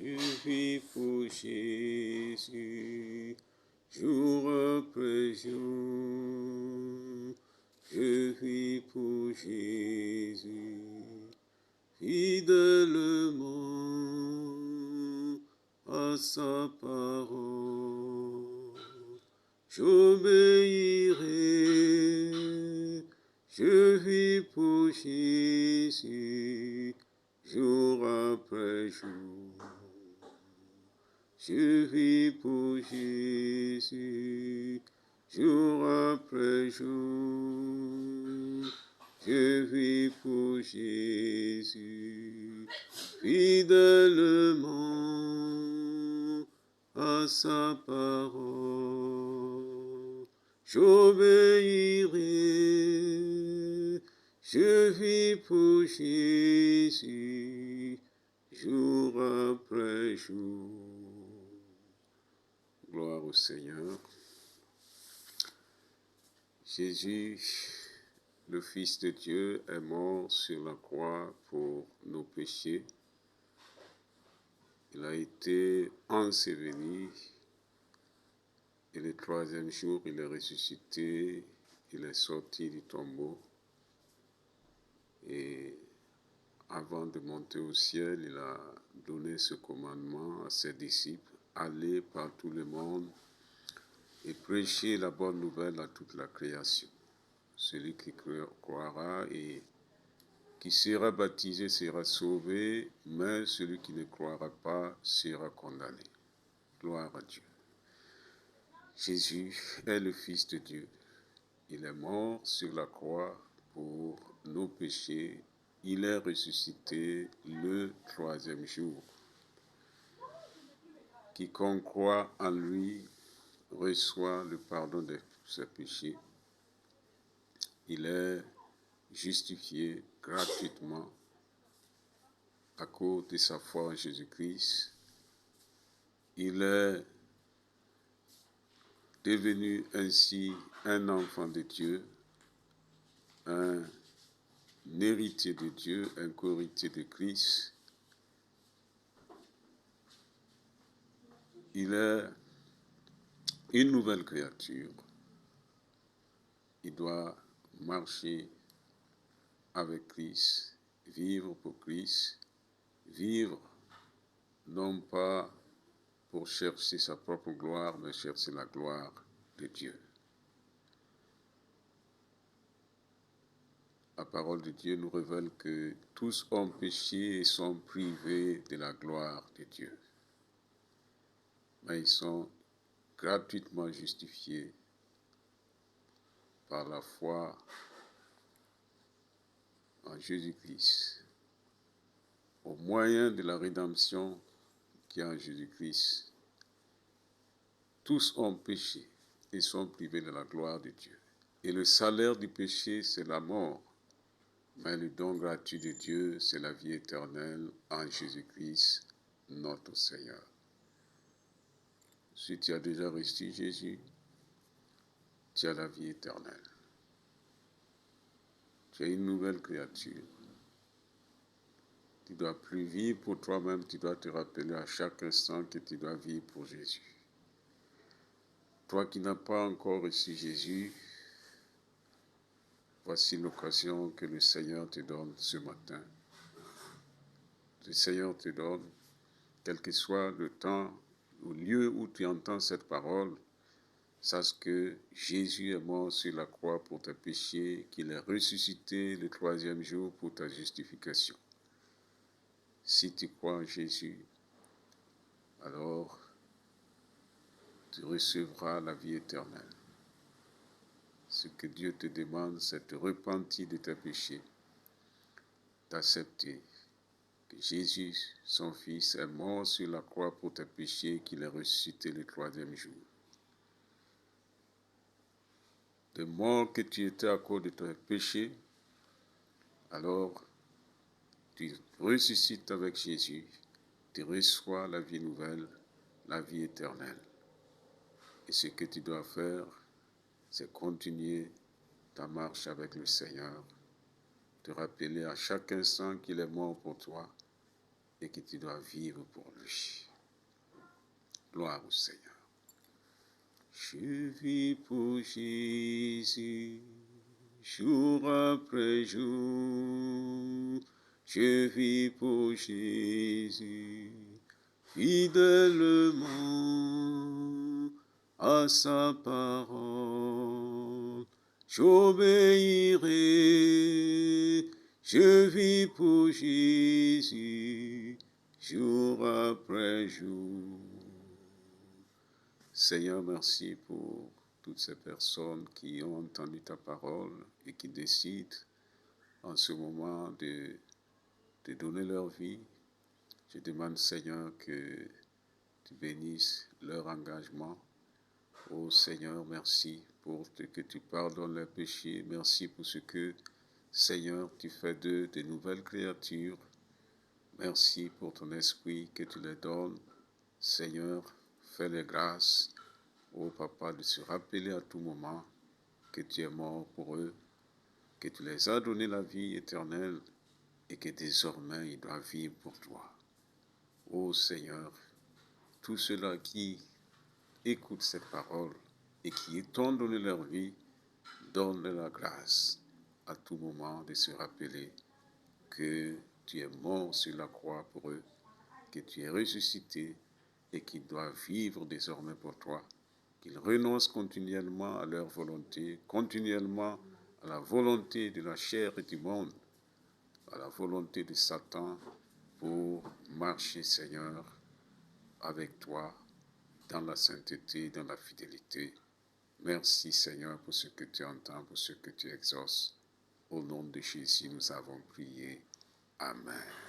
Je vis pour Jésus, jour après jour. Je vis pour Jésus, fidèlement à sa parole. J'obéirai, je vis pour Jésus, jour après jour. Je vis pour Jésus, jour après jour. Je vis pour Jésus, fidèlement à sa parole. J'obéirai, je vis pour Jésus, jour après jour. Gloire au Seigneur. Jésus, le Fils de Dieu, est mort sur la croix pour nos péchés. Il a été enseveli et le troisième jour, il est ressuscité, il est sorti du tombeau. Et avant de monter au ciel, il a donné ce commandement à ses disciples: allez par tout le monde et prêchez la bonne nouvelle à toute la création. Celui qui croira et qui sera baptisé sera sauvé, mais celui qui ne croira pas sera condamné. Gloire à Dieu. Jésus est le Fils de Dieu. Il est mort sur la croix pour nos péchés. Il est ressuscité le troisième jour. Quiconque croit en lui reçoit le pardon de ses péchés. Il est justifié gratuitement à cause de sa foi en Jésus-Christ. Il est devenu ainsi un enfant de Dieu, un héritier de Dieu, un co-héritier de Christ. Il est une nouvelle créature. Il doit marcher avec Christ, vivre pour Christ, vivre non pas pour chercher sa propre gloire, mais chercher la gloire de Dieu. La parole de Dieu nous révèle que tous ont péché et sont privés de la gloire de Dieu. Mais ils sont gratuitement justifiés par la foi en Jésus-Christ, au moyen de la rédemption qui est en Jésus-Christ. Tous ont péché et sont privés de la gloire de Dieu. Et le salaire du péché, c'est la mort. Mais le don gratuit de Dieu, c'est la vie éternelle en Jésus-Christ, notre Seigneur. Si tu as déjà reçu Jésus, tu as la vie éternelle. Tu es une nouvelle créature. Tu ne dois plus vivre pour toi-même, tu dois te rappeler à chaque instant que tu dois vivre pour Jésus. Toi qui n'as pas encore reçu Jésus, voici l'occasion que le Seigneur te donne ce matin. Le Seigneur te donne, quel que soit le temps, au lieu où tu entends cette parole, sache que Jésus est mort sur la croix pour tes péchés, qu'il est ressuscité le troisième jour pour ta justification. Si tu crois en Jésus, alors tu recevras la vie éternelle. Ce que Dieu te demande, c'est de te repentir de tes péchés, d'accepter que Jésus, son Fils, est mort sur la croix pour tes péchés, qu'il est ressuscité le troisième jour. De mort que tu étais à cause de tes péchés, alors tu ressuscites avec Jésus, tu reçois la vie nouvelle, la vie éternelle. Et ce que tu dois faire, c'est continuer ta marche avec le Seigneur, te rappeler à chaque instant qu'il est mort pour toi, et que tu dois vivre pour lui. Gloire au Seigneur. Je vis pour Jésus, jour après jour. Je vis pour Jésus, fidèlement à sa parole. J'obéirai, je vis pour Jésus, jour après jour. Seigneur, merci pour toutes ces personnes qui ont entendu ta parole et qui décident en ce moment de donner leur vie. Je demande, Seigneur, que tu bénisses leur engagement. Oh Seigneur, merci pour ce que tu pardonnes leurs péchés. Merci pour ce que, Seigneur, tu fais d'eux de nouvelles créatures. Merci pour ton esprit que tu les donnes. Seigneur, fais-les grâces. Oh Papa, de se rappeler à tout moment que tu es mort pour eux, que tu les as donné la vie éternelle et que désormais ils doivent vivre pour toi. Oh Seigneur, tous ceux-là qui écoutent cette parole et qui t'ont donné leur vie, donne-leur la grâce à tout moment de se rappeler que tu es mort sur la croix pour eux, que tu es ressuscité et qu'ils doivent vivre désormais pour toi. Qu'ils renoncent continuellement à leur volonté, continuellement à la volonté de la chair et du monde, à la volonté de Satan pour marcher, Seigneur, avec toi dans la sainteté, dans la fidélité. Merci, Seigneur, pour ce que tu entends, pour ce que tu exauces. Au nom de Jésus, nous avons prié. Amen.